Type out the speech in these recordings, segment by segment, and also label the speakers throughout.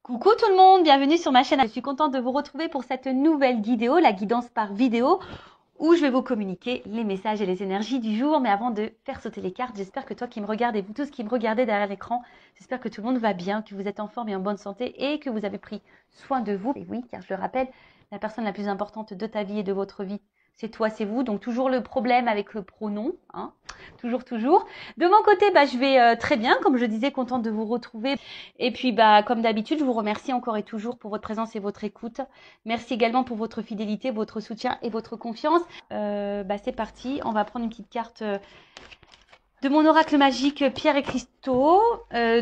Speaker 1: Coucou tout le monde, bienvenue sur ma chaîne. Je suis contente de vous retrouver pour cette nouvelle vidéo, la guidance par vidéo, où je vais vous communiquer les messages et les énergies du jour. Mais avant de faire sauter les cartes, j'espère que toi qui me regardes et vous tous qui me regardez derrière l'écran, j'espère que tout le monde va bien, que vous êtes en forme et en bonne santé et que vous avez pris soin de vous. Et oui, car je le rappelle, la personne la plus importante de ta vie et de votre vie, c'est toi, c'est vous. Donc toujours le problème avec le pronom, hein. Toujours, toujours. De mon côté, je vais très bien, comme je disais, contente de vous retrouver. Et puis, comme d'habitude, je vous remercie encore et toujours pour votre présence et votre écoute. Merci également pour votre fidélité, votre soutien et votre confiance. C'est parti, on va prendre une petite carte de mon oracle magique Pierre et Cristaux.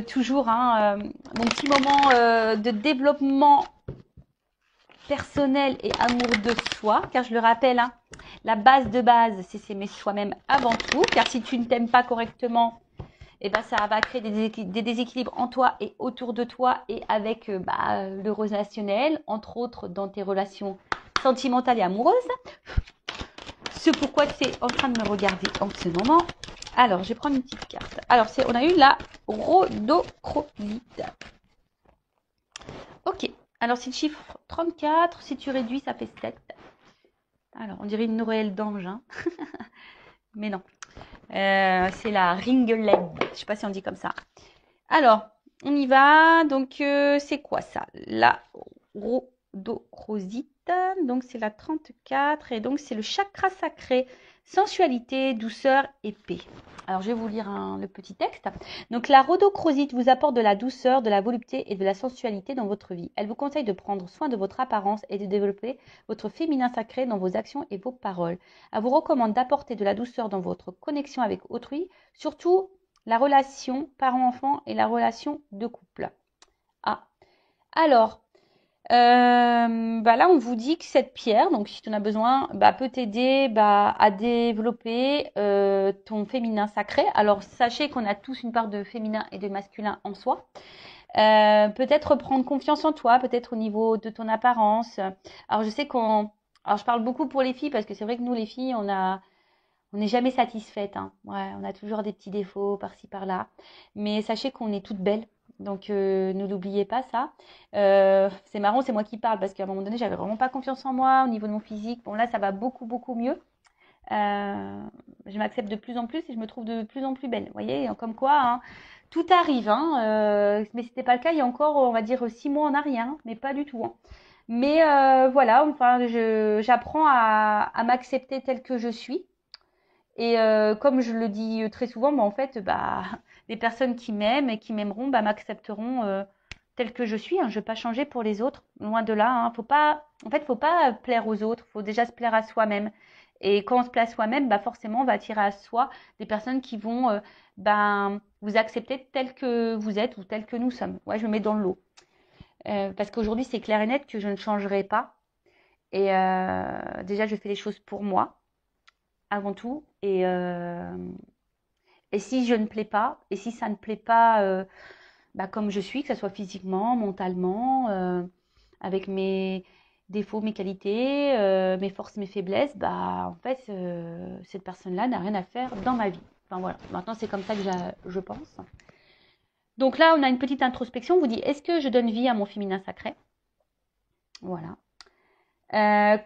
Speaker 1: Toujours mon petit moment de développement personnel et amour de soi, car je le rappelle, la base de base, c'est s'aimer soi-même avant tout, car si tu ne t'aimes pas correctement, ça va créer des déséquilibres en toi et autour de toi et avec le relationnel, entre autres dans tes relations sentimentales et amoureuses. C'est pourquoi tu es en train de me regarder en ce moment. Alors, je vais prendre une petite carte. Alors, on a eu la rhodochrosite. Ok. Alors, c'est le chiffre 34. Si tu réduis, ça fait 7. Alors, on dirait une Noël d'ange, hein. Mais non. C'est la ringeled. Je ne sais pas si on dit comme ça. Alors, on y va. Donc, c'est quoi ça? La rhodochrosite. Donc, c'est la 34. Et donc, c'est le chakra sacré. Sensualité, douceur et paix. Alors, je vais vous lire le petit texte. Donc, la rhodochrosite vous apporte de la douceur, de la volupté et de la sensualité dans votre vie. Elle vous conseille de prendre soin de votre apparence et de développer votre féminin sacré dans vos actions et vos paroles. Elle vous recommande d'apporter de la douceur dans votre connexion avec autrui, surtout la relation parent-enfant et la relation de couple. Ah, alors, là, on vous dit que cette pierre, donc si tu en as besoin, peut t'aider à développer ton féminin sacré. Alors, sachez qu'on a tous une part de féminin et de masculin en soi. Peut-être prendre confiance en toi, peut-être au niveau de ton apparence. Alors, je sais alors, je parle beaucoup pour les filles parce que c'est vrai que nous, les filles, on n'est jamais satisfaite, hein. Ouais, on a toujours des petits défauts par-ci, par-là. Mais sachez qu'on est toutes belles. Donc, ne l'oubliez pas, ça. C'est marrant, c'est moi qui parle parce qu'à un moment donné, j'avais vraiment pas confiance en moi au niveau de mon physique. Bon, là, ça va beaucoup, beaucoup mieux. Je m'accepte de plus en plus et je me trouve de plus en plus belle. Vous voyez, comme quoi, hein, tout arrive, hein. Mais c'était pas le cas il y a encore, on va dire, 6 mois en arrière, hein, mais pas du tout, hein. Mais voilà, enfin, j'apprends à m'accepter telle que je suis. Et comme je le dis très souvent, en fait, les personnes qui m'aiment et qui m'aimeront, m'accepteront telle que je suis, hein. Je ne vais pas changer pour les autres, loin de là, hein. Faut pas plaire aux autres, faut déjà se plaire à soi-même. Et quand on se plaît à soi-même, forcément, on va attirer à soi des personnes qui vont vous accepter tel que vous êtes ou tel que nous sommes. Ouais, je me mets dans le lot. Parce qu'aujourd'hui, c'est clair et net que je ne changerai pas. Et déjà, je fais les choses pour moi, avant tout. Et si je ne plais pas, et si ça ne plaît pas comme je suis, que ce soit physiquement, mentalement, avec mes défauts, mes qualités, mes forces, mes faiblesses, en fait, cette personne-là n'a rien à faire dans ma vie. Enfin voilà, maintenant c'est comme ça que je pense. Donc là, on a une petite introspection. On vous dit, est-ce que je donne vie à mon féminin sacré? Voilà.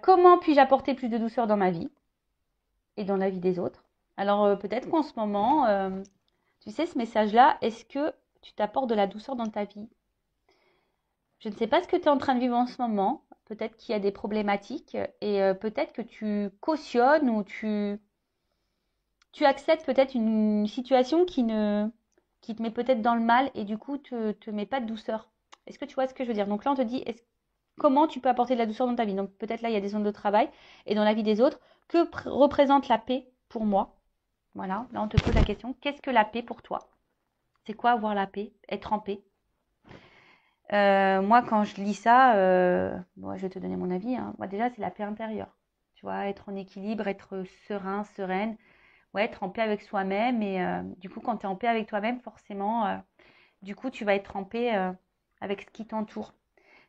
Speaker 1: Comment puis-je apporter plus de douceur dans ma vie et dans la vie des autres? Alors peut-être qu'en ce moment, tu sais, ce message-là, est-ce que tu t'apportes de la douceur dans ta vie? Je ne sais pas ce que tu es en train de vivre en ce moment. Peut-être qu'il y a des problématiques et peut-être que tu cautionnes ou tu acceptes peut-être une situation qui te met peut-être dans le mal et du coup te met pas de douceur. Est-ce que tu vois ce que je veux dire? Donc là, on te dit comment tu peux apporter de la douceur dans ta vie? Donc peut-être là, il y a des zones de travail et dans la vie des autres. Que représente la paix pour moi? Voilà, là, on te pose la question. Qu'est-ce que la paix pour toi? C'est quoi avoir la paix? Être en paix? Moi, quand je lis ça, je vais te donner mon avis, hein. Moi, déjà, c'est la paix intérieure. Tu vois, être en équilibre, être serein, sereine, ouais, être en paix avec soi-même. Et du coup, quand tu es en paix avec toi-même, forcément, du coup, tu vas être en paix avec ce qui t'entoure.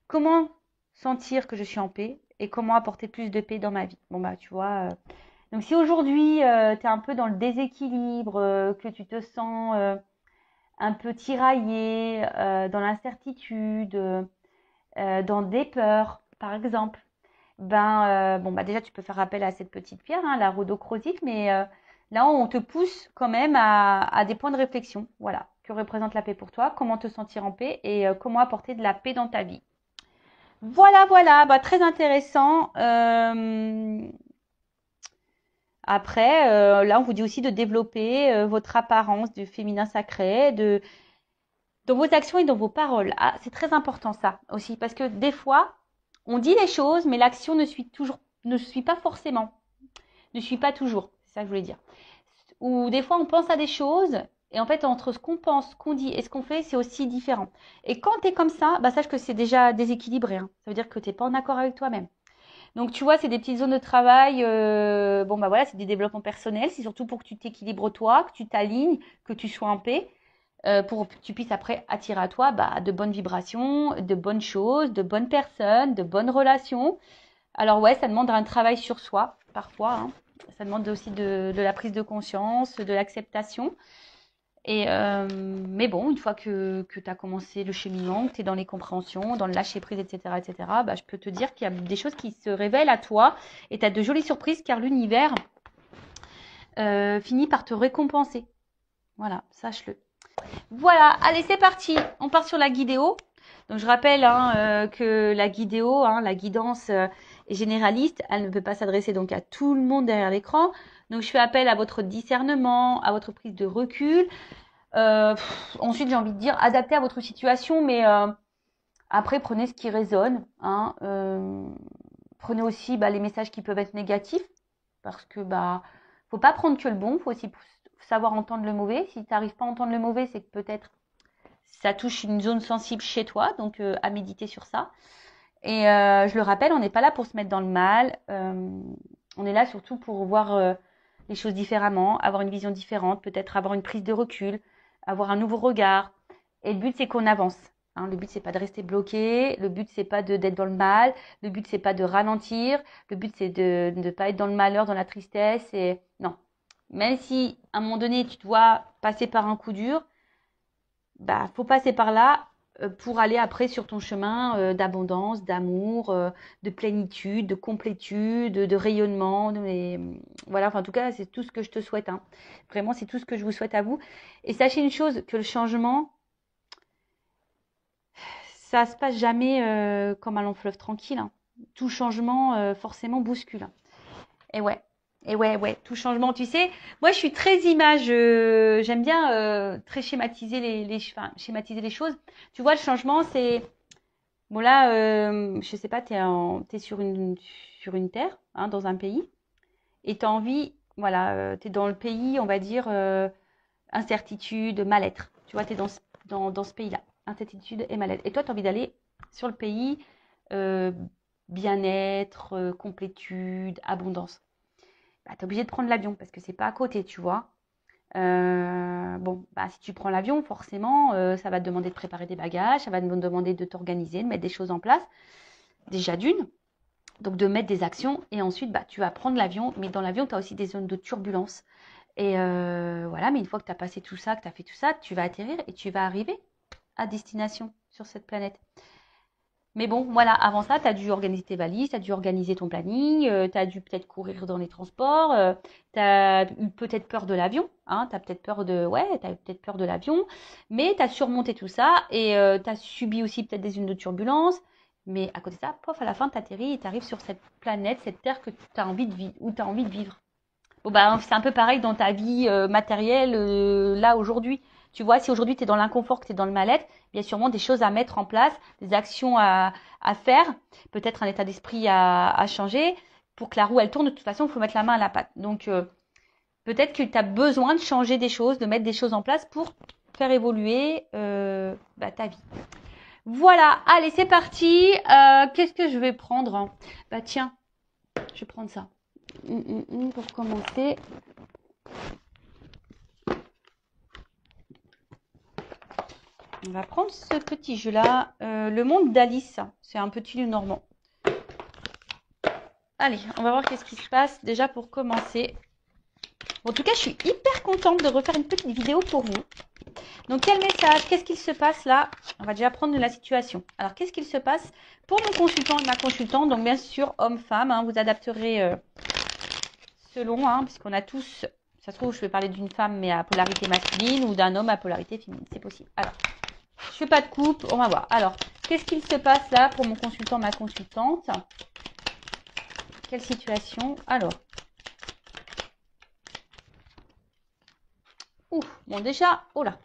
Speaker 1: Comment sentir que je suis en paix et comment apporter plus de paix dans ma vie? Bon, tu vois. Donc, si aujourd'hui, tu es un peu dans le déséquilibre, que tu te sens un peu tiraillé, dans l'incertitude, dans des peurs, par exemple, bon, bah déjà, tu peux faire appel à cette petite pierre, hein, la rhodochrosite, mais là, on te pousse quand même à des points de réflexion. Voilà. Que représente la paix pour toi? Comment te sentir en paix? Et comment apporter de la paix dans ta vie? Voilà, voilà. Bah, très intéressant. Après, là, on vous dit aussi de développer votre apparence du féminin sacré, dans vos actions et dans vos paroles. Ah, c'est très important ça aussi, parce que des fois, on dit les choses, mais l'action ne suit pas forcément, ne suit pas toujours. C'est ça que je voulais dire. Ou des fois, on pense à des choses, et en fait, entre ce qu'on pense, ce qu'on dit et ce qu'on fait, c'est aussi différent. Et quand tu es comme ça, bah, sache que c'est déjà déséquilibré, hein. Ça veut dire que tu n'es pas en accord avec toi-même. Donc, tu vois, c'est des petites zones de travail. Bon, bah voilà, c'est des développements personnels. C'est surtout pour que tu t'équilibres toi, que tu t'alignes, que tu sois en paix, pour que tu puisses après attirer à toi bah, de bonnes vibrations, de bonnes choses, de bonnes personnes, de bonnes relations. Alors ouais, ça demande un travail sur soi, parfois, hein. Ça demande aussi de la prise de conscience, de l'acceptation. Et mais bon, une fois que tu as commencé le cheminement, que tu es dans les compréhensions, dans le lâcher prise, etc., bah, je peux te dire qu'il y a des choses qui se révèlent à toi et tu as de jolies surprises car l'univers finit par te récompenser. Voilà, sache-le. Voilà, allez, c'est parti. On part sur la guidéo. Donc, je rappelle hein, que la guidéo, hein, la guidance est généraliste. Elle ne peut pas s'adresser donc à tout le monde derrière l'écran. Donc, je fais appel à votre discernement, à votre prise de recul. Ensuite, j'ai envie de dire, adapté à votre situation, mais après, prenez ce qui résonne. Hein, prenez aussi bah, les messages qui peuvent être négatifs, parce que bah, faut pas prendre que le bon, faut aussi savoir entendre le mauvais. Si tu n'arrives pas à entendre le mauvais, c'est que peut-être ça touche une zone sensible chez toi, donc à méditer sur ça. Et je le rappelle, on n'est pas là pour se mettre dans le mal. On est là surtout pour voir les choses différemment, avoir une vision différente, peut-être avoir une prise de recul, avoir un nouveau regard. Et le but, c'est qu'on avance. Hein, le but, c'est pas de rester bloqué. Le but, c'est pas d'être dans le mal. Le but, c'est pas de ralentir. Le but, c'est de ne pas être dans le malheur, dans la tristesse. Et non. Même si, à un moment donné, tu dois passer par un coup dur, bah, faut passer par là pour aller après sur ton chemin d'abondance, d'amour, de plénitude, de complétude, de rayonnement. Voilà, enfin, en tout cas, c'est tout ce que je te souhaite. Hein. Vraiment, c'est tout ce que je vous souhaite à vous. Et sachez une chose, que le changement, ça se passe jamais comme un long fleuve tranquille. Hein. Tout changement, forcément, bouscule. Et ouais. Et ouais, ouais, tout changement, tu sais. Moi, je suis très image. J'aime bien très schématiser enfin, schématiser les choses. Tu vois, le changement, c'est bon là. Je sais pas, t'es sur une terre, hein, dans un pays, et t'as envie, voilà, t'es dans le pays, on va dire incertitude, mal-être. Tu vois, t'es dans ce pays-là, incertitude et mal-être. Et toi, t'as envie d'aller sur le pays euh, bien-être, complétude, abondance. Bah, tu es obligé de prendre l'avion parce que c'est pas à côté, tu vois. Bon, bah, si tu prends l'avion, forcément, ça va te demander de préparer des bagages, ça va te demander de t'organiser, de mettre des choses en place. Déjà d'une, donc de mettre des actions. Et ensuite, bah, tu vas prendre l'avion. Mais dans l'avion, tu as aussi des zones de turbulence. Et voilà, mais une fois que tu as passé tout ça, que tu as fait tout ça, tu vas atterrir et tu vas arriver à destination sur cette planète. Mais bon, voilà, avant ça, tu as dû organiser tes valises, tu as dû organiser ton planning, tu as dû peut-être courir dans les transports, tu as eu peut-être peur de l'avion, hein, tu as peut-être peur de l'avion, mais tu as surmonté tout ça et tu as subi aussi peut-être des zones de turbulence, mais à côté de ça, pof, à la fin, tu atterris et tu arrives sur cette planète, cette terre que tu as envie de vivre, où tu as envie de vivre. Bon, bah, c'est un peu pareil dans ta vie matérielle, là, aujourd'hui. Tu vois, si aujourd'hui tu es dans l'inconfort, que tu es dans le mal-être, il y a sûrement des choses à mettre en place, des actions à faire, peut-être un état d'esprit à changer. Pour que la roue, elle tourne, de toute façon, il faut mettre la main à la pâte. Donc, peut-être que tu as besoin de changer des choses, de mettre des choses en place pour faire évoluer bah, ta vie. Voilà, allez, c'est parti. Qu'est-ce que je vais prendre? Bah tiens, je vais prendre ça. Pour commencer. On va prendre ce petit jeu-là. Le monde d'Alice. C'est un petit lieu normand. Allez, on va voir qu'est-ce qui se passe déjà pour commencer. En tout cas, je suis hyper contente de refaire une petite vidéo pour vous. Donc, quel message? Qu'est-ce qu'il se passe là? On va déjà prendre la situation. Alors, qu'est-ce qu'il se passe pour mon consultant et ma consultante? Donc, bien sûr, homme-femme, hein, vous adapterez selon, hein, puisqu'on a tous, ça se trouve, je vais parler d'une femme mais à polarité masculine ou d'un homme à polarité féminine. C'est possible. Alors, je fais pas de coupe, on va voir. Alors, qu'est-ce qu'il se passe là pour mon consultant, ma consultante? Quelle situation? Alors, ouf, bon déjà, oh là.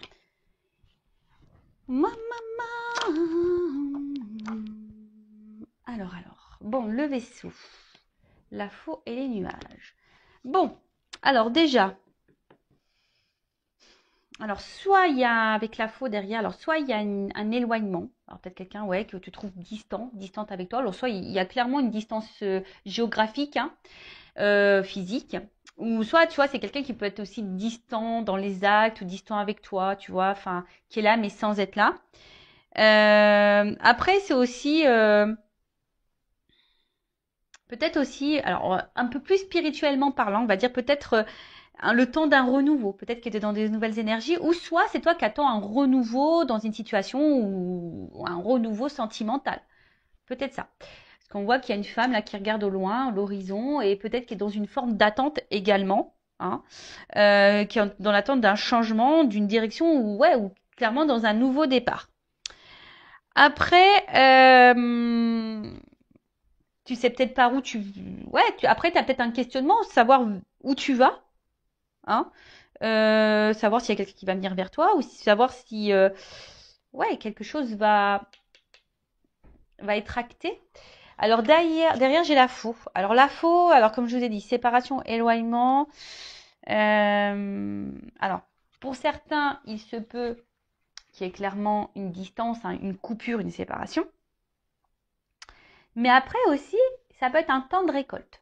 Speaker 1: Alors, bon, le vaisseau, la faux et les nuages. Bon, alors déjà, alors soit il y a avec la faux derrière, alors soit il y a un éloignement, alors peut-être quelqu'un ouais que tu trouves distante avec toi, alors soit il y a clairement une distance géographique, hein, physique, ou soit tu vois c'est quelqu'un qui peut être aussi distant dans les actes ou distant avec toi, tu vois, enfin qui est là mais sans être là. Après c'est aussi peut-être aussi, alors un peu plus spirituellement parlant, on va dire peut-être le temps d'un renouveau. Peut-être qu'il était dans des nouvelles énergies, ou soit c'est toi qui attends un renouveau dans une situation ou un renouveau sentimental. Peut-être ça. Parce qu'on voit qu'il y a une femme là qui regarde au loin, l'horizon, et peut-être qui est dans une forme d'attente également, hein, qui est dans l'attente d'un changement, d'une direction, ou clairement dans un nouveau départ. Après, tu sais peut-être par où tu... Ouais, après, tu as peut-être un questionnement, savoir où tu vas, hein, savoir s'il y a quelqu'un qui va venir vers toi, ou savoir si ouais, quelque chose va être acté. Alors derrière j'ai la faux. Alors la faux, alors comme je vous ai dit, séparation, éloignement. Alors, pour certains, il se peut qu'il y ait clairement une distance, hein, une coupure, une séparation. Mais après aussi, ça peut être un temps de récolte.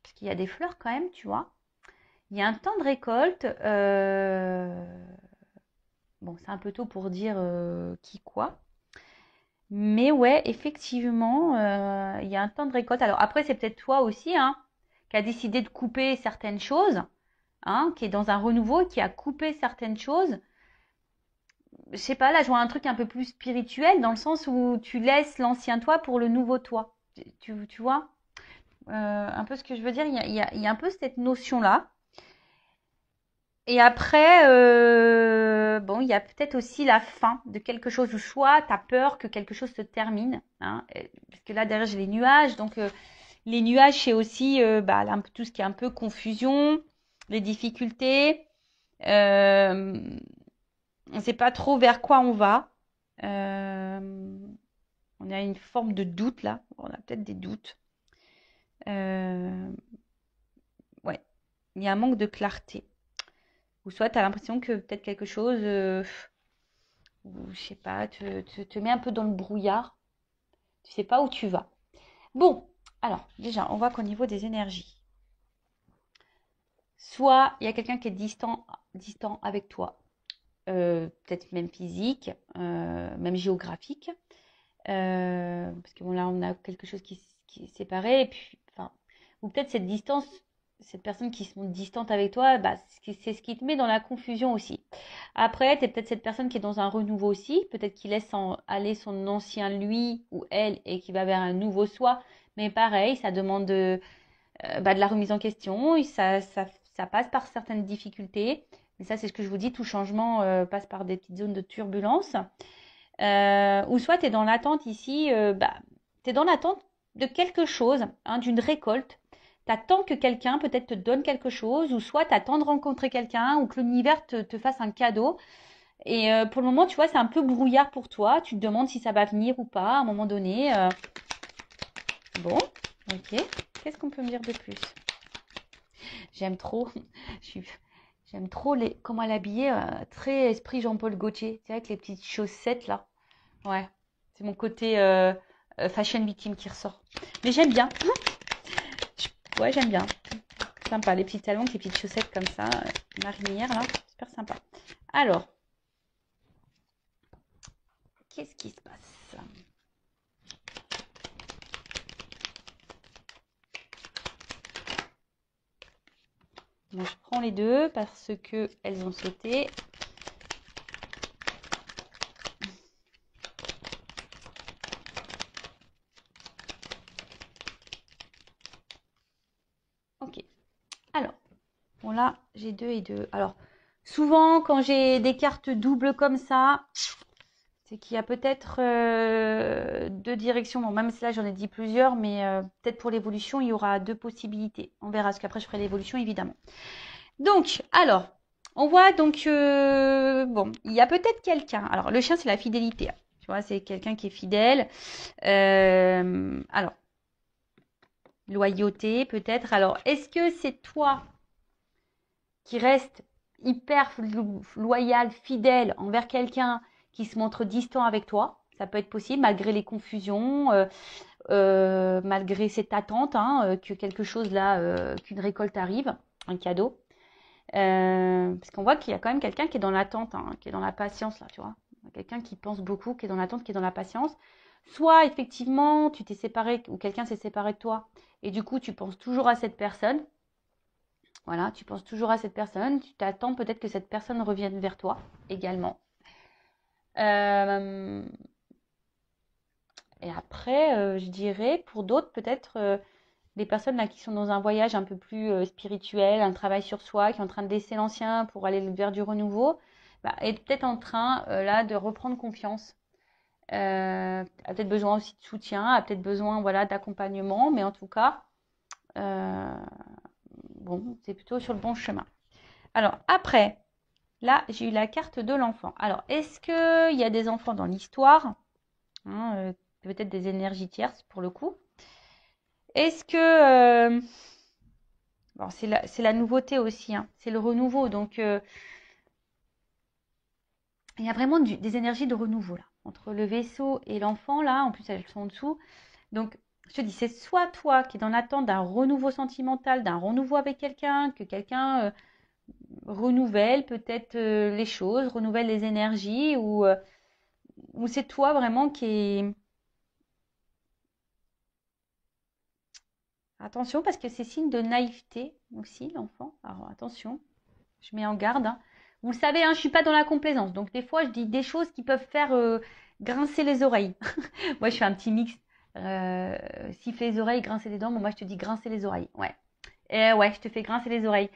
Speaker 1: Parce qu'il y a des fleurs quand même, tu vois. Il y a un temps de récolte. Bon, c'est un peu tôt pour dire qui quoi. Mais ouais, effectivement, il y a un temps de récolte. Alors après, c'est peut-être toi aussi, hein, qui a décidé de couper certaines choses, hein, qui est dans un renouveau, qui a coupé certaines choses. Je sais pas, là, je vois un truc un peu plus spirituel, dans le sens où tu laisses l'ancien toi pour le nouveau toi. Tu vois un peu ce que je veux dire, il y a un peu cette notion-là. Et après, bon, il y a peut-être aussi la fin de quelque chose, ou soit tu as peur que quelque chose se termine, hein, parce que là, derrière, j'ai les nuages, donc les nuages, c'est aussi bah, là, tout ce qui est un peu confusion, les difficultés, on ne sait pas trop vers quoi on va, on a une forme de doute là, on a peut-être des doutes, euh, ouais, il y a un manque de clarté, ou soit tu as l'impression que peut-être quelque chose... ou je sais pas, te met un peu dans le brouillard. Tu sais pas où tu vas. Bon, alors déjà, on voit qu'au niveau des énergies, soit il y a quelqu'un qui est distant avec toi, peut-être même physique, même géographique, parce que bon là on a quelque chose qui est séparé, et puis, enfin, ou peut-être cette distance, cette personne qui se montre distante avec toi, bah, c'est ce qui te met dans la confusion aussi. Après, tu es peut-être cette personne qui est dans un renouveau aussi, peut-être qu'il laisse aller son ancien lui ou elle et qui va vers un nouveau soi, mais pareil, ça demande bah, de la remise en question, et ça passe par certaines difficultés, mais ça c'est ce que je vous dis, tout changement passe par des petites zones de turbulence. Ou soit tu es dans l'attente ici, bah, tu es dans l'attente de quelque chose, hein, d'une récolte. Tu attends que quelqu'un peut-être te donne quelque chose, ou soit tu attends de rencontrer quelqu'un, ou que l'univers te fasse un cadeau. Et pour le moment, tu vois, c'est un peu brouillard pour toi. Tu te demandes si ça va venir ou pas à un moment donné. Bon, ok. Qu'est-ce qu'on peut me dire de plus? J'aime trop. J'aime trop comment elle est habillée, très esprit Jean-Paul Gaultier. Tu sais, avec les petites chaussettes là. Ouais, c'est mon côté fashion victime qui ressort. Mais j'aime bien. Ouais, j'aime bien. Sympa, les petites talons, avec les petites chaussettes comme ça, marinières là, super sympa. Alors, qu'est-ce qui se passe? Bon, je prends les deux parce que elles ont sauté. Bon, là, j'ai 2 et 2. Alors, souvent, quand j'ai des cartes doubles comme ça, c'est qu'il y a peut-être 2 directions. Bon, même si là, j'en ai dit plusieurs, mais peut-être pour l'évolution, il y aura 2 possibilités. On verra, parce qu'après, je ferai l'évolution, évidemment. Donc, alors, on voit donc, bon, il y a peut-être quelqu'un. Alors, le chien, c'est la fidélité. Tu vois, c'est quelqu'un qui est fidèle. Alors, loyauté, peut-être. Alors, est-ce que c'est toi qui reste hyper loyal, fidèle envers quelqu'un qui se montre distant avec toi? Ça peut être possible, malgré les confusions, malgré cette attente, hein, que quelque chose là, qu'une récolte arrive, un cadeau. Parce qu'on voit qu'il y a quand même quelqu'un qui est dans l'attente, hein, qui est dans la patience, là, tu vois. Quelqu'un qui pense beaucoup, qui est dans l'attente, qui est dans la patience. Soit, effectivement, tu t'es séparé, ou quelqu'un s'est séparé de toi, et du coup, tu penses toujours à cette personne. Voilà, tu penses toujours à cette personne. Tu t'attends peut-être que cette personne revienne vers toi également. Euh, et après, je dirais, pour d'autres, peut-être les personnes là qui sont dans un voyage un peu plus spirituel, un travail sur soi, qui est en train de laisser l'ancien pour aller vers du renouveau, bah, est peut-être en train là de reprendre confiance. A peut-être besoin aussi de soutien, a peut-être besoin voilà d'accompagnement, mais en tout cas, euh, bon, c'est plutôt sur le bon chemin. Alors après, là, j'ai eu la carte de l'enfant. Alors, est-ce qu'il y a des enfants dans l'histoire, hein, peut-être des énergies tierces pour le coup. Est-ce que bon, c'est la nouveauté aussi, hein, c'est le renouveau. Donc, il y a vraiment des énergies de renouveau là. Entre le vaisseau et l'enfant, là, en plus elles sont en dessous. Donc, je te dis, c'est soit toi qui es dans l'attente d'un renouveau sentimental, d'un renouveau avec quelqu'un, que quelqu'un renouvelle peut-être les choses, renouvelle les énergies, ou c'est toi vraiment qui est... Attention, parce que c'est signe de naïveté aussi, l'enfant. Alors, attention, je mets en garde, hein. Vous le savez, hein, je ne suis pas dans la complaisance. Donc, des fois, je dis des choses qui peuvent faire grincer les oreilles. Moi, je fais un petit mix. Siffler les oreilles, grincer les dents. Bon, moi, je te dis grincer les oreilles. Ouais. Et ouais, je te fais grincer les oreilles.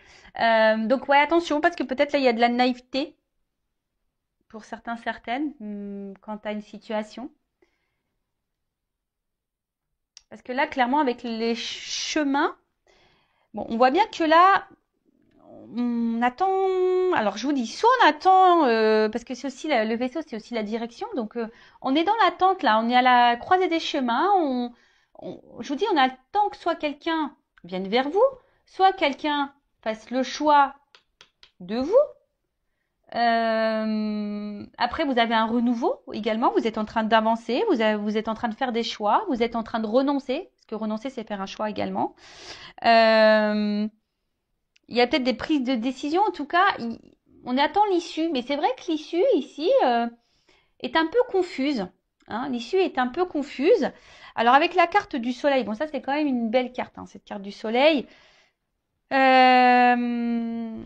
Speaker 1: Donc, ouais, attention, parce que peut-être là, il y a de la naïveté pour certains, certaines, quant à une situation. Parce que là, clairement, avec les chemins, bon, on voit bien que là, on attend. Alors, je vous dis, soit on attend, parce que c'est aussi le vaisseau, c'est aussi la direction. Donc, on est dans l'attente là. On est à la croisée des chemins. Je vous dis, on attend que soit quelqu'un vienne vers vous, soit quelqu'un fasse le choix de vous. Après, vous avez un renouveau également. Vous êtes en train d'avancer. Vous êtes en train de faire des choix. Vous êtes en train de renoncer, parce que renoncer, c'est faire un choix également. Euh, il y a peut-être des prises de décision. En tout cas, on attend l'issue. Mais c'est vrai que l'issue ici est un peu confuse. Hein. L'issue est un peu confuse. Alors avec la carte du soleil, bon ça c'est quand même une belle carte, hein, cette carte du soleil. Bon,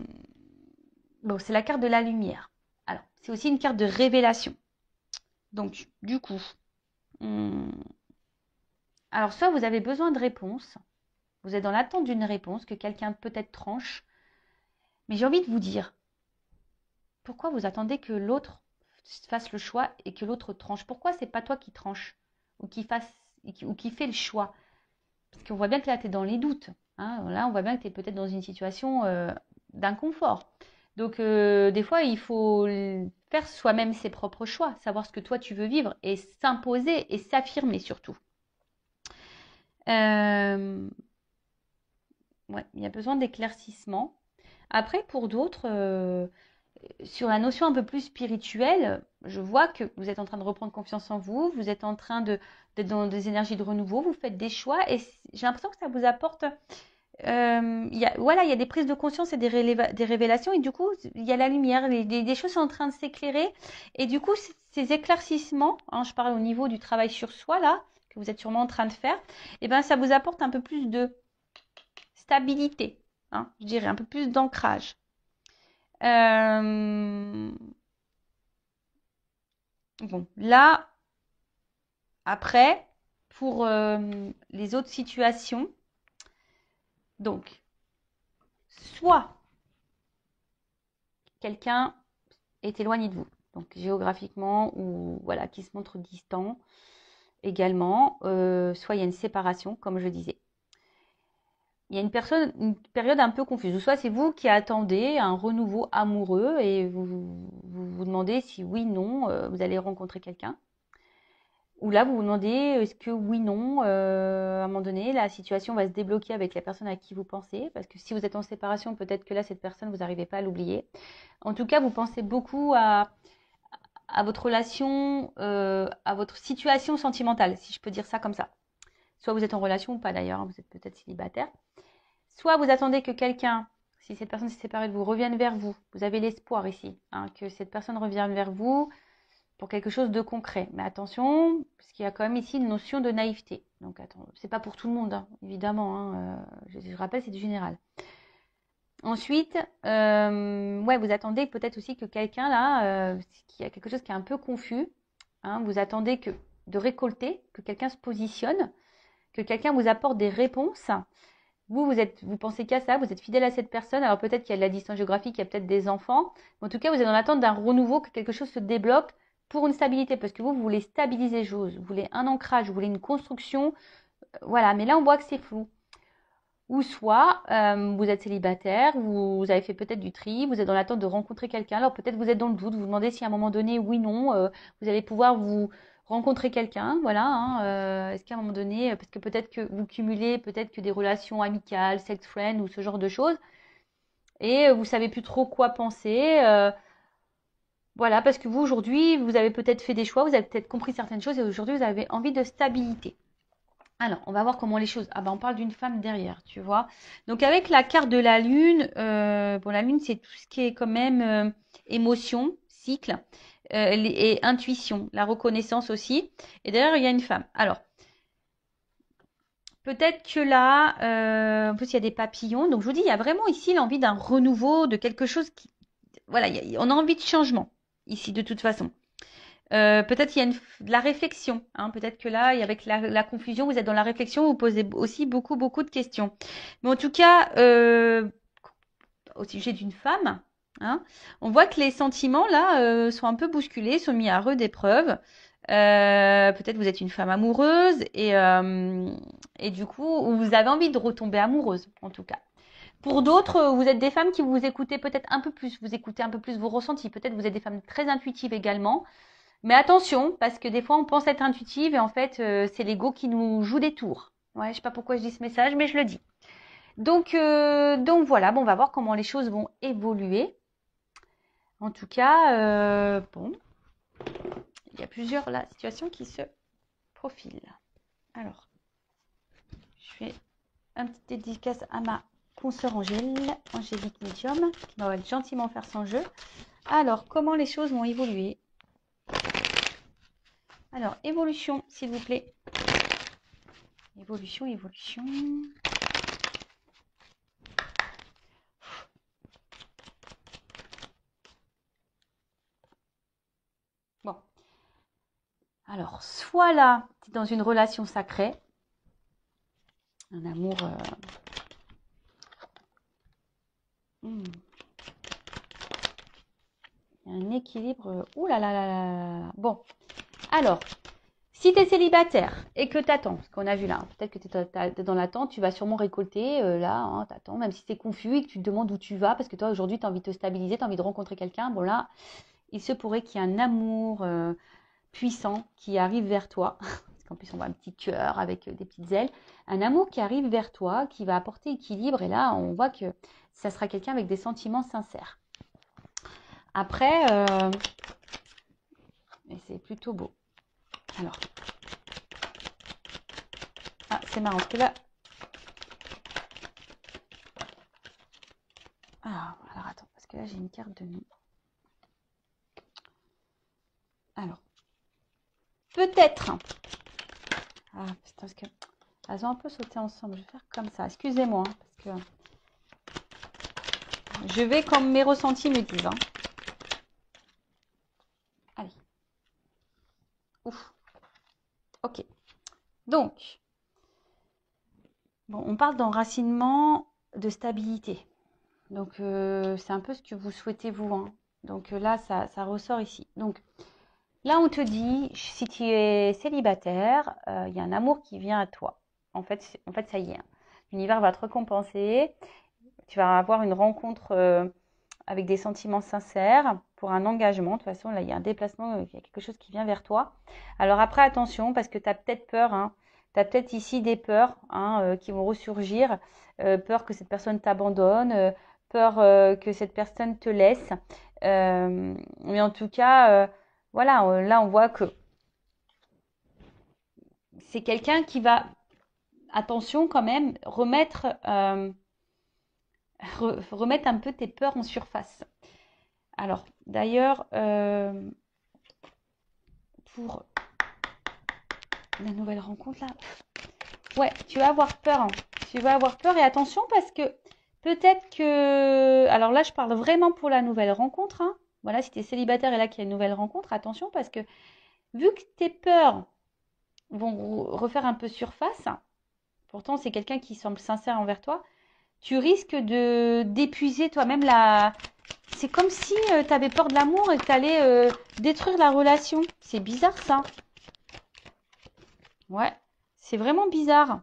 Speaker 1: c'est la carte de la lumière. Alors, c'est aussi une carte de révélation. Donc, du coup, alors soit vous avez besoin de réponses, vous êtes dans l'attente d'une réponse que quelqu'un peut-être tranche, mais j'ai envie de vous dire, pourquoi vous attendez que l'autre fasse le choix et que l'autre tranche? Pourquoi c'est pas toi qui tranche ou qui fait le choix? Parce qu'on voit bien que là, tu es dans les doutes. Hein. Là, on voit bien que tu es peut-être dans une situation d'inconfort. Donc, des fois, il faut faire soi-même ses propres choix, savoir ce que toi tu veux vivre et s'imposer et s'affirmer surtout. Euh, ouais, il y a besoin d'éclaircissement. Après, pour d'autres, sur la notion un peu plus spirituelle, je vois que vous êtes en train de reprendre confiance en vous, vous êtes en train d'être dans des énergies de renouveau, vous faites des choix et j'ai l'impression que ça vous apporte voilà, il y a des prises de conscience et des révélations, et du coup, il y a la lumière, des choses sont en train de s'éclairer, et du coup, ces éclaircissements, hein, je parle au niveau du travail sur soi, là, que vous êtes sûrement en train de faire, et ben, ça vous apporte un peu plus de stabilité, hein, je dirais, un peu plus d'ancrage. Euh, bon, là, après, pour les autres situations, donc, soit quelqu'un est éloigné de vous. Donc géographiquement ou voilà, qui se montre distant également. Soit il y a une séparation, comme je disais. Il y a une période un peu confuse. Ou soit c'est vous qui attendez un renouveau amoureux et vous demandez si oui, non, vous allez rencontrer quelqu'un. Ou là, vous vous demandez est-ce que oui, non, à un moment donné, la situation va se débloquer avec la personne à qui vous pensez. Parce que si vous êtes en séparation, peut-être que là, cette personne, vous n'arrivez pas à l'oublier. En tout cas, vous pensez beaucoup à votre relation, à votre situation sentimentale, si je peux dire ça comme ça. Soit vous êtes en relation ou pas d'ailleurs, vous êtes peut-être célibataire. Soit vous attendez que quelqu'un, si cette personne s'est séparée de vous, revienne vers vous. Vous avez l'espoir ici, que cette personne revienne vers vous pour quelque chose de concret. Mais attention, parce qu'il y a quand même ici une notion de naïveté. Donc attends, c'est pas pour tout le monde, évidemment. Je rappelle, c'est du général. Ensuite, ouais, vous attendez peut-être aussi que quelqu'un là, qu'il y a quelque chose qui est un peu confus. Vous attendez de récolter, que quelqu'un se positionne, que quelqu'un vous apporte des réponses. Vous pensez qu'à ça, vous êtes fidèle à cette personne. Alors peut-être qu'il y a de la distance géographique, il y a peut-être des enfants. Mais en tout cas, vous êtes dans l'attente d'un renouveau, que quelque chose se débloque pour une stabilité. Parce que vous voulez stabiliser les choses, vous voulez un ancrage, vous voulez une construction. Voilà, mais là, on voit que c'est flou. Ou soit vous êtes célibataire, vous avez fait peut-être du tri, vous êtes dans l'attente de rencontrer quelqu'un. Alors peut-être vous êtes dans le doute, vous vous demandez si à un moment donné, oui, non, vous allez pouvoir vous rencontrer quelqu'un. Voilà, est-ce qu'à un moment donné, parce que peut-être que vous cumulez peut-être que des relations amicales, sex friend ou ce genre de choses, et vous savez plus trop quoi penser. Voilà, parce que vous aujourd'hui, vous avez peut-être fait des choix, vous avez peut-être compris certaines choses et aujourd'hui vous avez envie de stabilité. Alors, on va voir comment les choses. Ah ben, on parle d'une femme derrière, tu vois. Donc, avec la carte de la lune, bon, la lune, c'est tout ce qui est quand même émotion, cycle et intuition, la reconnaissance aussi. Et derrière, il y a une femme. Alors, peut-être que là, en plus, il y a des papillons. Donc, je vous dis, il y a vraiment ici l'envie d'un renouveau, de quelque chose qui. Voilà, on a envie de changement ici, de toute façon. Peut-être il y a de la réflexion. Peut-être que là, avec la confusion, vous êtes dans la réflexion, vous posez aussi beaucoup, beaucoup de questions. Mais en tout cas, au sujet d'une femme, on voit que les sentiments, là, sont un peu bousculés, sont mis à rude épreuve. Peut-être vous êtes une femme amoureuse et du coup, vous avez envie de retomber amoureuse, en tout cas. Pour d'autres, vous êtes des femmes qui vous écoutez peut-être un peu plus, vous écoutez un peu plus vos ressentis. Peut-être vous êtes des femmes très intuitives également. Mais attention, parce que des fois, on pense être intuitive et en fait, c'est l'ego qui nous joue des tours. Ouais, je sais pas pourquoi je dis ce message, mais je le dis. Donc voilà, bon, on va voir comment les choses vont évoluer. En tout cas, bon, il y a plusieurs là, situations qui se profilent. Alors, je fais un petit dédicace à ma consoeur Angélique Medium, qui va gentiment faire son jeu. Alors, comment les choses vont évoluer? Alors, évolution, s'il vous plaît. Évolution, évolution. Bon. Alors, soit là, tu es dans une relation sacrée, un amour. Un équilibre. Ouh là là là là là. Bon. Alors, si tu es célibataire et que tu attends, ce qu'on a vu là, peut-être que tu es dans l'attente, tu vas sûrement récolter là, tu attends, même si c'est confus et que tu te demandes où tu vas, parce que toi aujourd'hui tu as envie de te stabiliser, tu as envie de rencontrer quelqu'un. Bon là, il se pourrait qu'il y ait un amour puissant qui arrive vers toi. Parce qu'en plus, on voit un petit cœur avec des petites ailes. Un amour qui arrive vers toi, qui va apporter équilibre. Et là, on voit que ça sera quelqu'un avec des sentiments sincères. Après, c'est plutôt beau. Alors, c'est marrant parce que là. Alors attends, parce que là, j'ai une carte de nous. Alors, peut-être. Putain, parce que elles ont un peu sauté ensemble. Je vais faire comme ça. Excusez-moi, parce que je vais comme mes ressentis me disent. Allez. Ouf. Ok. Donc, bon, on parle d'enracinement, de stabilité. Donc, c'est un peu ce que vous souhaitez vous, hein. Donc là, ça ressort ici. Donc là, on te dit, si tu es célibataire, il y a un amour qui vient à toi. En fait, ça y est, hein. L'univers va te récompenser. Tu vas avoir une rencontre avec des sentiments sincères pour un engagement. De toute façon, là, il y a un déplacement, il y a quelque chose qui vient vers toi. Alors après, attention, parce que tu as peut-être peur, hein. Tu as peut-être ici des peurs, hein, qui vont ressurgir. Peur que cette personne t'abandonne, peur que cette personne te laisse. Mais en tout cas, voilà, là, on voit que c'est quelqu'un qui va, attention quand même, remettre un peu tes peurs en surface. Alors, d'ailleurs, pour la nouvelle rencontre, là, ouais, tu vas avoir peur, hein. Tu vas avoir peur et attention parce que peut-être que... Alors là, je parle vraiment pour la nouvelle rencontre, hein. Voilà, si tu es célibataire et là qu'il y a une nouvelle rencontre, attention parce que vu que tes peurs vont refaire un peu surface, pourtant c'est quelqu'un qui semble sincère envers toi, tu risques de d'épuiser toi-même la... C'est comme si tu avais peur de l'amour et que tu allais détruire la relation. C'est bizarre ça. Ouais, c'est vraiment bizarre.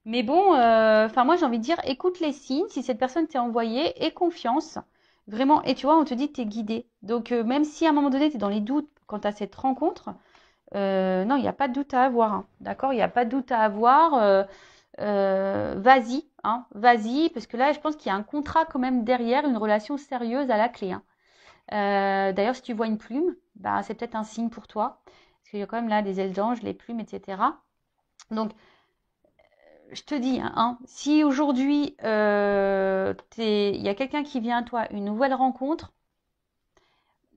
Speaker 1: Mais bon, enfin moi j'ai envie de dire, écoute les signes, si cette personne t'est envoyée, aie confiance. Vraiment, et tu vois, on te dit que tu es guidé. Donc même si à un moment donné tu es dans les doutes quant à cette rencontre, non, il n'y a pas de doute à avoir, hein. D'accord? Il n'y a pas de doute à avoir. Vas-y, hein, vas-y, parce que là, je pense qu'il y a un contrat quand même derrière, une relation sérieuse à la clé, hein. D'ailleurs, si tu vois une plume, bah, c'est peut-être un signe pour toi, parce qu'il y a quand même là des ailes d'ange, les plumes, etc. Donc, je te dis, hein, si aujourd'hui, il y a quelqu'un qui vient à toi, une nouvelle rencontre,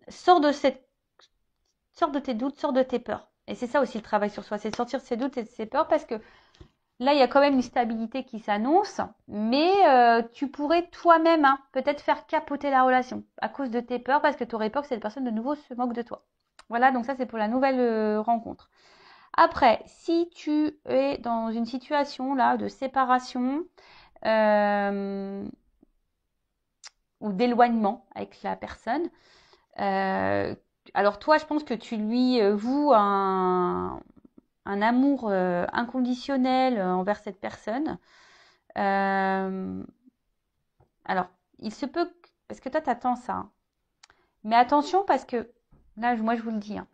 Speaker 1: sors de cette, sors de tes doutes, sors de tes peurs. Et c'est ça aussi le travail sur soi, c'est de sortir de ses doutes et de ses peurs, parce que là, il y a quand même une stabilité qui s'annonce, mais tu pourrais toi-même, hein, peut-être faire capoter la relation à cause de tes peurs, parce que tu aurais peur que cette personne de nouveau se moque de toi. Voilà, donc ça c'est pour la nouvelle rencontre. Après, si tu es dans une situation là de séparation euh, ou d'éloignement avec la personne, euh, alors toi, je pense que tu lui voues un amour inconditionnel envers cette personne. Euh, alors, il se peut, parce que toi, t'attends ça, hein. Mais attention parce que, là, moi, je vous le dis, hein,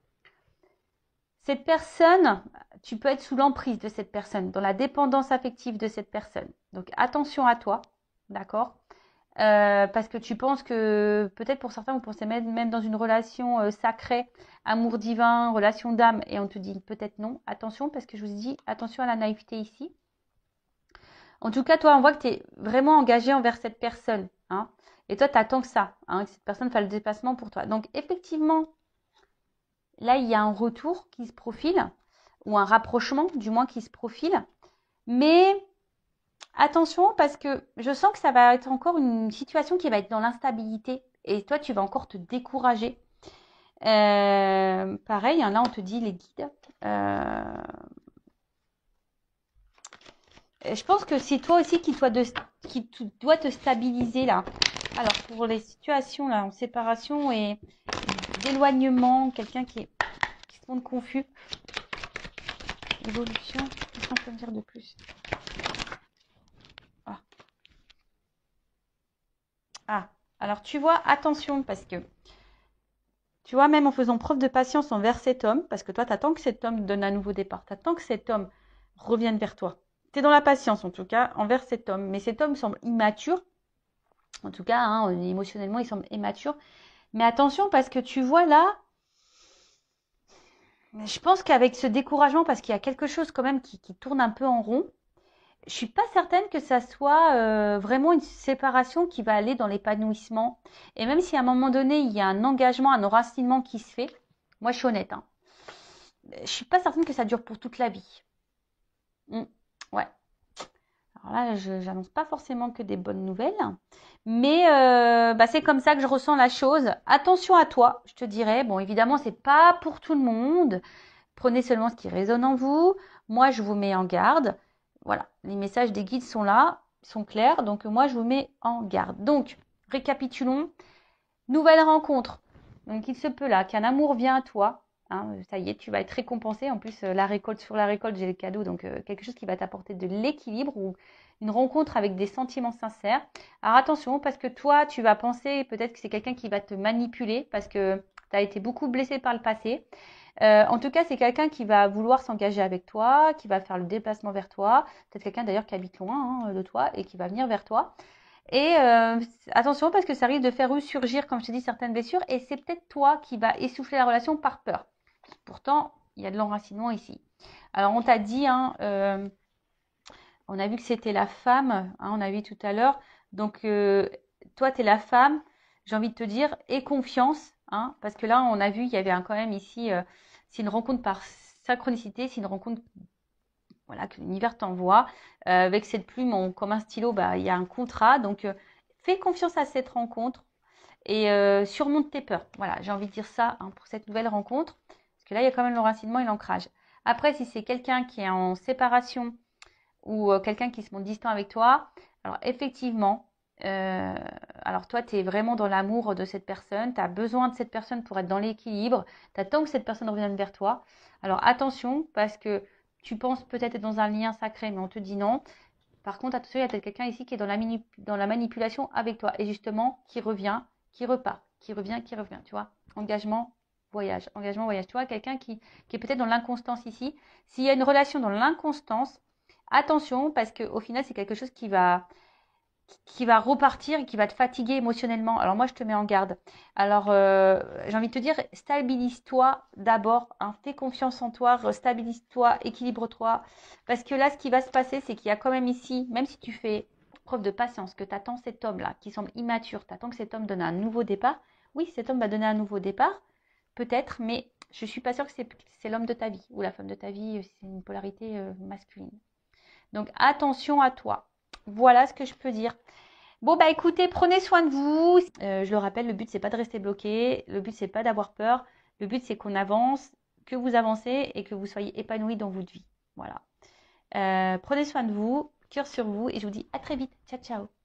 Speaker 1: cette personne, tu peux être sous l'emprise de cette personne, dans la dépendance affective de cette personne. Donc, attention à toi, d'accord? Parce que tu penses que, peut-être pour certains, vous pensez même dans une relation sacrée, amour divin, relation d'âme, et on te dit peut-être non. Attention, parce que je vous dis, attention à la naïveté ici. En tout cas, toi, on voit que tu es vraiment engagé envers cette personne, hein. Et toi, tu attends que ça, hein, que cette personne fasse le déplacement pour toi. Donc, effectivement, là, il y a un retour qui se profile, ou un rapprochement, du moins, qui se profile. Mais attention, parce que je sens que ça va être encore une situation qui va être dans l'instabilité. Et toi, tu vas encore te décourager. Pareil, hein, là, on te dit les guides. Je pense que c'est toi aussi qui dois te stabiliser là. Alors pour les situations là en séparation et d'éloignement, quelqu'un qui se montre confus. Évolution, qu'est-ce qu'on peut me dire de plus? Ah. Ah, alors tu vois, attention parce que tu vois, même en faisant preuve de patience envers cet homme, parce que toi, tu attends que cet homme donne un nouveau départ, tu attends que cet homme revienne vers toi. Tu es dans la patience en tout cas envers cet homme, mais cet homme semble immature. En tout cas, hein, émotionnellement, il semble immature. Mais attention, parce que tu vois là, je pense qu'avec ce découragement, parce qu'il y a quelque chose quand même qui tourne un peu en rond, je suis pas certaine que ça soit vraiment une séparation qui va aller dans l'épanouissement. Et même si à un moment donné, il y a un engagement, un enracinement qui se fait, moi je suis honnête, hein, je suis pas certaine que ça dure pour toute la vie. Ouais. Alors là, je n'annonce pas forcément que des bonnes nouvelles, mais bah, c'est comme ça que je ressens la chose. Attention à toi, je te dirais. Bon, évidemment, c'est pas pour tout le monde. Prenez seulement ce qui résonne en vous. Moi, je vous mets en garde. Voilà, les messages des guides sont là, sont clairs. Donc, moi, je vous mets en garde. Donc, récapitulons. Nouvelle rencontre. Donc, il se peut là qu'un amour vient à toi. Hein, ça y est, tu vas être récompensé. En plus, la récolte sur la récolte, j'ai le cadeau. Donc, quelque chose qui va t'apporter de l'équilibre ou une rencontre avec des sentiments sincères. Alors, attention, parce que toi, tu vas penser peut-être que c'est quelqu'un qui va te manipuler parce que tu as été beaucoup blessé par le passé. En tout cas, c'est quelqu'un qui va vouloir s'engager avec toi, qui va faire le déplacement vers toi. Peut-être quelqu'un d'ailleurs qui habite loin de toi et qui va venir vers toi. Et attention parce que ça risque de faire ressurgir, comme je t'ai dit, certaines blessures. Et c'est peut-être toi qui va essouffler la relation par peur. Pourtant, il y a de l'enracinement ici. Alors, on t'a dit, on a vu que c'était la femme, on a vu tout à l'heure. Donc, toi, tu es la femme, j'ai envie de te dire, aie confiance. Parce que là, on a vu, il y avait quand même ici, c'est une rencontre par synchronicité, c'est une rencontre voilà, que l'univers t'envoie. Avec cette plume, comme un stylo, il y a un contrat. Donc, fais confiance à cette rencontre et surmonte tes peurs. Voilà, j'ai envie de dire ça pour cette nouvelle rencontre. Parce que là, il y a quand même l'enracinement et l'ancrage. Après, si c'est quelqu'un qui est en séparation ou quelqu'un qui se montre distant avec toi, alors effectivement, alors toi, tu es vraiment dans l'amour de cette personne, tu as besoin de cette personne pour être dans l'équilibre, tu attends que cette personne revienne vers toi. Alors attention, parce que tu penses peut-être être dans un lien sacré, mais on te dit non. Par contre, attention, il y a peut-être quelqu'un ici qui est dans la manipulation avec toi et justement qui revient, qui repart, qui revient, tu vois. Engagement, voyage. Tu vois, quelqu'un qui est peut-être dans l'inconstance ici. S'il y a une relation dans l'inconstance, attention parce qu'au final, c'est quelque chose qui va repartir et qui va te fatiguer émotionnellement. Alors moi, je te mets en garde. Alors, j'ai envie de te dire, stabilise-toi d'abord. Fais confiance en toi, stabilise-toi, équilibre-toi. Parce que là, ce qui va se passer, c'est qu'il y a quand même ici, même si tu fais preuve de patience, que tu attends cet homme-là, qui semble immature, tu attends que cet homme donne un nouveau départ. Oui, cet homme va donner un nouveau départ, peut-être, mais je ne suis pas sûre que c'est l'homme de ta vie ou la femme de ta vie, c'est une polarité masculine. Donc, attention à toi. Voilà ce que je peux dire. Bon, écoutez, prenez soin de vous. Je le rappelle, le but, c'est pas de rester bloqué. Le but, c'est pas d'avoir peur. Le but, c'est qu'on avance, que vous avancez et que vous soyez épanoui dans votre vie. Voilà. Prenez soin de vous, cœur sur vous, et je vous dis à très vite. Ciao, ciao.